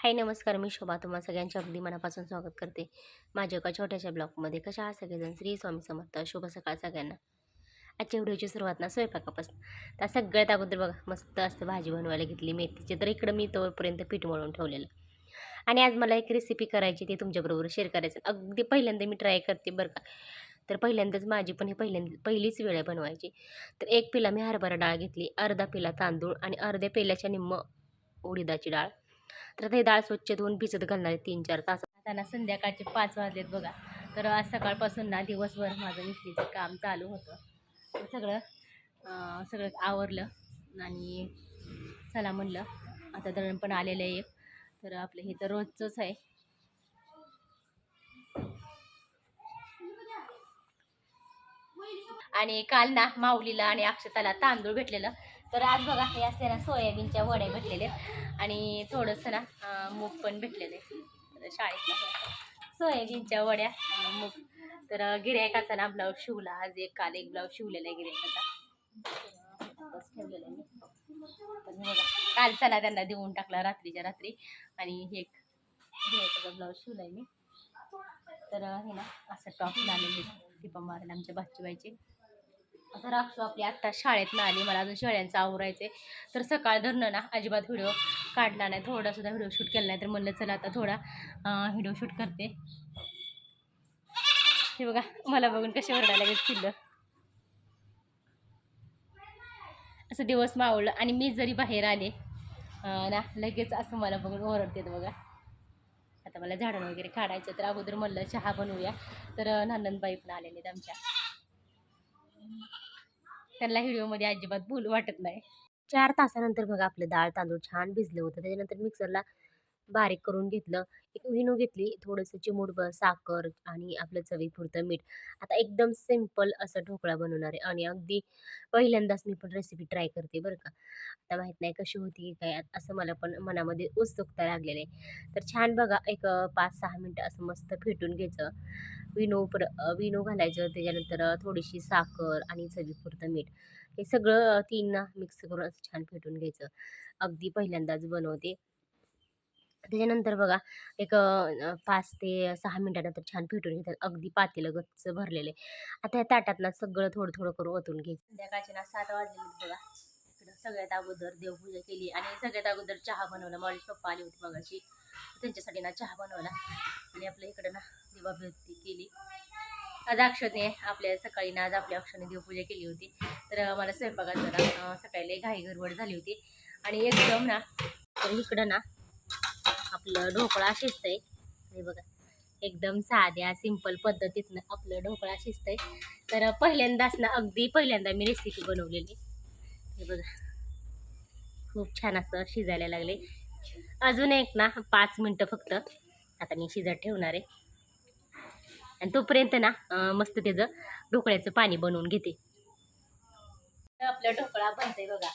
हाय नमस्कार, मी शोभा तुम्हा सगळ्यांच्या अगदी मनापासून स्वागत करते माझ्या एका छोट्याशा ब्लॉगमध्ये. कशा आहात सगळेजण? श्री स्वामी समर्थ. शुभ सकाळ सगळ्यांना. आजच्या व्हिडिओची सुरुवात ना स्वयंपाकापासून. त्या सगळ्यात अगोदर बघा मस्त असं भाजी बनवायला घेतली मेथीची. तर इकडं मी तोपर्यंत पीठ मळून ठेवलेलं. आणि आज मला एक रेसिपी करायची, ती तुमच्याबरोबर शेअर करायचं. अगदी पहिल्यांदा मी ट्राय करते बरं का. तर पहिल्यांदाच माझी पण ही पहिलीच वेळ आहे बनवायची. तर 1 पेला मी हरभरा डाळ घेतली, अर्धा पेला तांदूळ आणि अर्ध्या पेल्याच्या निम्म उडीदाची डाळ. तर ते डाळ स्वच्छ धुवून भिजत घालणार आहे 3-4 तास. आता ना संध्याकाळचे 5 वाजलेत बघा. तर आज सकाळपासून ना दिवसभर माझं मिस्त्रीचं काम चालू होतं. तर सगळं आवरलं आणि चला म्हणलं आता दळण पण आलेलं आहे एक. तर आपलं हे तर रोजचंच आहे. आणि काल ना माऊलीला आणि अक्षताला तांदूळ भेटलेलं. तर आज बघा हे असते ना सोयाबीनच्या वड्या भेटलेल्या आणि थोडंसं ना मूग पण भेटलेले. तर शाळेतला सोयाबीनच्या वड्या आणि मूग. तर गिऱ्हाईकाचा ना ब्लाऊज शिवला आज. काल एक ब्लाऊज शिवलेला आहे गिऱ्हाईकाचा. बस ठेवलेला आहे मी. तर बघा कालचा ना त्यांना देऊन टाकला रात्रीच्या रात्री. आणि हे एक गिऱ्हाईकाचा ब्लाऊज शिवलाय मी. तर हे ना असं टॉप लावलेले टिपा मारायला आमच्या बाजूबाईचे. आता राक्षू आपली आत्ता शाळेत आली. मला अजून शेळ्यांचं आवरायचे. तर सकाळ धरणं ना अजिबात व्हिडिओ काढला नाही, थोडासुद्धा व्हिडिओ शूट केला नाही. तर म्हणलं चला आता थोडा व्हिडिओ शूट करते. हे बघा मला बघून कसे ओरडायला लागेल पिल्लं. असं दिवस मावळलं आणि मी जरी बाहेर आले ना लगेच असं मला बघून ओरडतात बघा. आता मला झाडण वगैरे काढायचं. तर अगोदर म्हणलं चहा बनवूया. तर नंदनबाई पण आलेले आहेत आमच्या. त्यांना व्हिडिओमध्ये अजिबात बोलू वाटत नाही. 4 तासानंतर बघा आपलं डाळ तांदूळ छान भिजलं होतं. त्याच्यानंतर मिक्सरला बारीक करून घेतलं. एक विनू घेतली, थोडंसं चिमूटभर साखर आणि आपलं चवीपुरतं मीठ. आता एकदम सिंपल असं ढोकळा बनवणार आहे आणि अगदी पहिल्यांदाच मी पण रेसिपी ट्राय करते बरं का. आता माहीत नाही कशी होती काय, असं मला पण मनामध्ये उत्सुकता लागलेली आहे. तर छान बघा एक 5-6 मिनटं असं मस्त फेटून घ्यायचं. विनो घालायचं. त्याच्यानंतर थोडीशी साखर आणि चवीपुरतं मीठ. हे सगळं 3 ना मिक्स करून असं छान फेटून घ्यायचं. अगदी पहिल्यांदाच बनवते. त्याच्यानंतर बघा एक 5 ते 6 मिनिटानंतर छान फेटून घेतात. अगदी पातेलं गच्च भरलेले. आता या ताटात ना सगळं थोडं करून ओतून घ्यायचं. संध्याकाळचे ना 7 वाजलेले बघा. इकडं सगळ्यात अगोदर देवपूजा केली आणि सगळ्यात अगोदर चहा बनवला. मावळीचे पप्पा आले होते मगाशी. त्यांच्यासाठी ना चहा बनवला आणि आपल्या इकडं ना दिवाबत्ती केली. आज अक्षने आपल्या सकाळी ना आज आपल्या अक्षने देवपूजा केली होती. तर मला स्वयंपाकात जरा सकाळी घाई गडबड झाली होती आणि एकदम ना तर इकडं ना आपलं ढोकळा शिजतंय. हे बघा एकदम साध्या सिंपल पद्धतीतनं आपलं ढोकळा शिजतंय. तर पहिल्यांदाच ना अगदी पहिल्यांदा मी रेसिपी बनवलेली. हे बघा खूप छान असं शिजायला लागले. अजून एक ना 5 मिनटं फक्त आता मी शिजत ठेवणार आहे. आणि तोपर्यंत ना मस्त त्याचं ढोकळ्याचं पाणी बनवून घेते. आपला ढोकळा बनतंय बघा.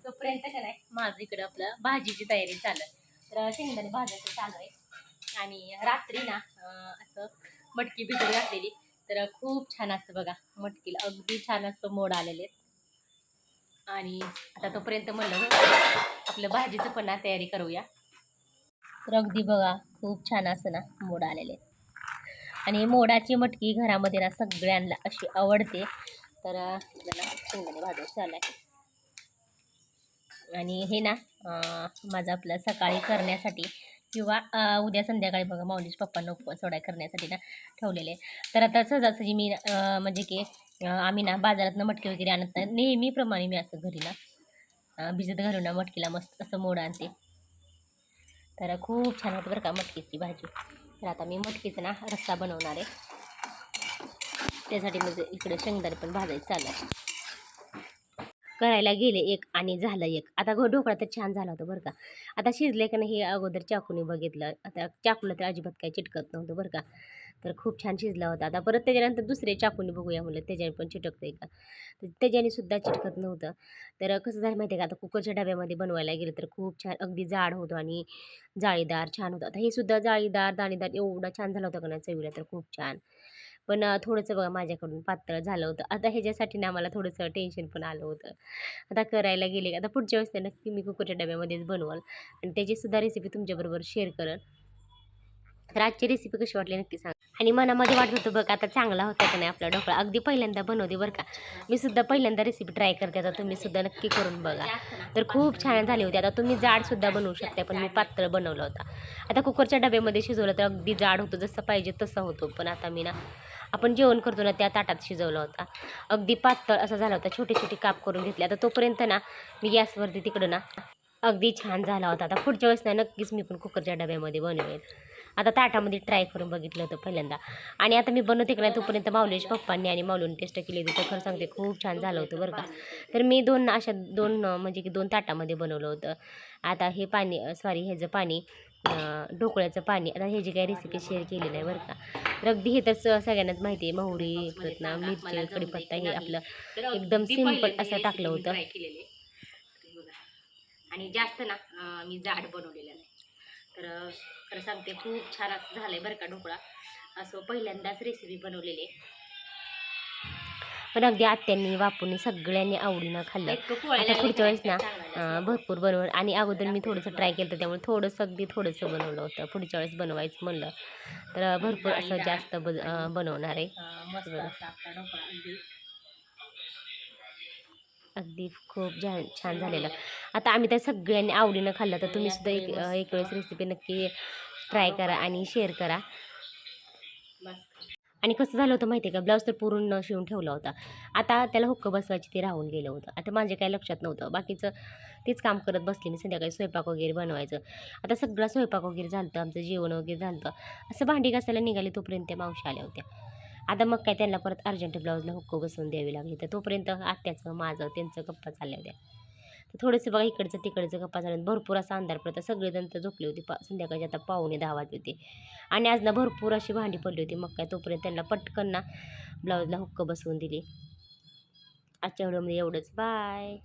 तोपर्यंत का नाही माझं इकडं आपलं भाजीची तयारी चालू आहे. तर शेंगदाणे भाजायचं चालू आहे. आणि रात्री ना असं मटकी भिजत घातलेली. तर खूप छान असतं बघा मटकीला अगदी छान असतं मोड आलेले. आणि आता तोपर्यंत म्हणलं आपलं भाजीचं पण ना तयारी करूया. तर अगदी बघा खूप छान असं ना मोड आलेले. आणि मोडाची मटकी घरामध्ये ना सगळ्यांना अशी आवडते. तर आपल्याला शेंगदाणे भाजायचं चालू आहे. आणि हे ना माझं आपलं सकाळी करण्यासाठी किंवा उद्या संध्याकाळी बघा माऊलीच्या पप्पांना उपवास सोडाय करण्यासाठी ना ठेवलेले. तर आता सहजासहजी मी म्हणजे की आम्ही ना बाजारातनं मटकी वगैरे आणत नाही. नेहमीप्रमाणे मी असं घरी ना भिजत घालून ना मटकीला मस्त असं मोड आणते. तर खूप छान होतं बरं का मटकीची भाजी. तर आता मी मटकीचा ना रस्सा बनवणार आहे. त्यासाठी म्हणजे इकडे शेंगदाणे पण भाजायचं चालू आहे. करायला गेले एक आणि झालं एक. आता ढोकळा तर छान झाला होता बरं का. आता शिजले का नाही हे अगोदर चाकूने बघितलं. आता चाकूला तर अजिबात काही चिटकत नव्हतं बरं का. तर खूप छान शिजला होता. आता परत त्याच्यानंतर दुसरे चाकूने बघूया म्हणलं त्याच्याने पण चिटकतं का. तर त्याच्याने सुद्धा चिटकत नव्हतं. तर कसं झालं माहिती आहे का, आता कुकरच्या डब्यामध्ये बनवायला गेलं तर खूप छान अगदी जाड होतं आणि जाळीदार छान होतं. आता हे सुद्धा जाळीदार दाणेदार एवढा छान झाला होता का नाही चवीला तर खूप छान. पण थोडंसं बघा माझ्याकडून पातळ झालं होतं. आता ह्याच्यासाठी ना मला थोडंसं टेन्शन पण आलं होतं. आता करायला गेले आता पुढच्या वेळेस ना नक्की मी कुकरच्या डब्यामध्येच बनवाल आणि त्याचीसुद्धा रेसिपी तुमच्याबरोबर शेअर करेन. तर आजची रेसिपी कशी वाटली नक्की सांगा. आणि मनामध्ये वाटत होतं बघा आता चांगला होता का नाही आपला ढोकळा. अगदी पहिल्यांदा बनवते बरं का. मी सुद्धा पहिल्यांदा रेसिपी ट्राय करते. आता तुम्ही सुद्धा नक्की करून बघा. तर खूप छान झाली होती. आता तुम्ही जाडसुद्धा बनवू शकता, पण मी पातळ बनवलं होता. आता कुकरच्या डब्यामध्ये शिजवलं तर अगदी जाड होतं, जसं पाहिजे तसं होतो. पण आता मी ना आपण जेवण करतो ना त्या ताटात शिजवला होता. अगदी पातळ असा झाला होता. छोटे छोटे काप करून घेतले. आता तोपर्यंत ना मी गॅसवरती तिकडं ना अगदी छान झाला होता. आता पुढच्या वेळेस ना नक्कीच मी पण कुकरच्या डब्यामध्ये बनवेल. आता ताटामध्ये ट्राय करून बघितलं होतं पहिल्यांदा आणि आता मी बनवते का नाही तोपर्यंत माऊलीच्या पप्पांनी आणि माऊलीने टेस्ट केली होती. तर खरं सांगते खूप छान झालं होतं बरं का. तर मी दोन म्हणजे की 2 ताटामध्ये बनवलं होतं. आता हे पाणी सॉरी ह्याचं पाणी ढोकळ्याचं पाणी आता ह्याची काही रेसिपी शेअर केली नाही बरं का. तर अगदी हे तर सगळ्यांनाच माहिती आहे मोहरी परत ना मिरची कढीपत्ता हे आपलं एकदम सिंपल असं टाकलं होतं. आणि जास्त ना मी जाड बनवलेलं नाही. तर खरं सांगते खूप छान असं झालंय बरं का ढोकळा. असं पहिल्यांदाच रेसिपी बनवलेली आहे. पण अगदी आत्यांनी बापूंनी सगळ्यांनी आवडीनं खाल्लं. आता पुढच्या वेळेस ना भरपूर बनवलं आणि अगोदर मी थोडंसं ट्राय केलं त्यामुळे अगदी थोडंसं बनवलं होतं. पुढच्या वेळेस बनवायचं म्हणलं तर भरपूर असं जास्त बनवणार आहे. अगदी खूप छान झालेलं. आता आम्ही तर सगळ्यांनी आवडीनं खाल्लं. तर तुम्ही सुद्धा एक वेळेस रेसिपी नक्की ट्राय करा आणि शेअर करा. आणि कसं झालं होतं माहिती आहे का, ब्लाऊज तर पूर्ण शिवून ठेवला होता. आता त्याला हुक्क बसवायची ते राहून गेलं होतं. आता माझ्या काही लक्षात नव्हतं. बाकीचं तेच काम करत बसले मी संध्याकाळी स्वयंपाक वगैरे बनवायचं. आता सगळा स्वयंपाक वगैरे झालं होतं, आमचं जेवण वगैरे झालं होतं. असं भांडी घासायला निघाले तोपर्यंत त्या मावशी आल्या होत्या. आता मग काय त्यांना परत अर्जंट ब्लाऊजला हुक्क बसवून द्यावी लागली. तर तोपर्यंत आत्याचं माझं त्यांचं गप्पा चालल्या होत्या. तर थोडंसं बघा इकडचं तिकडचं गप्पा चालून भरपूर असा अंधार पडता. सगळेजण तर झोपले होते. संध्याकाळची आता 9:45 वाजले होते आणि आज ना भरपूर अशी भांडी पडली होती. मग काय तोपर्यंत त्यांना पटकन ना ब्लाऊजला हुक्क बसवून दिली. आजच्या व्हिडिओमध्ये एवढंच. बाय.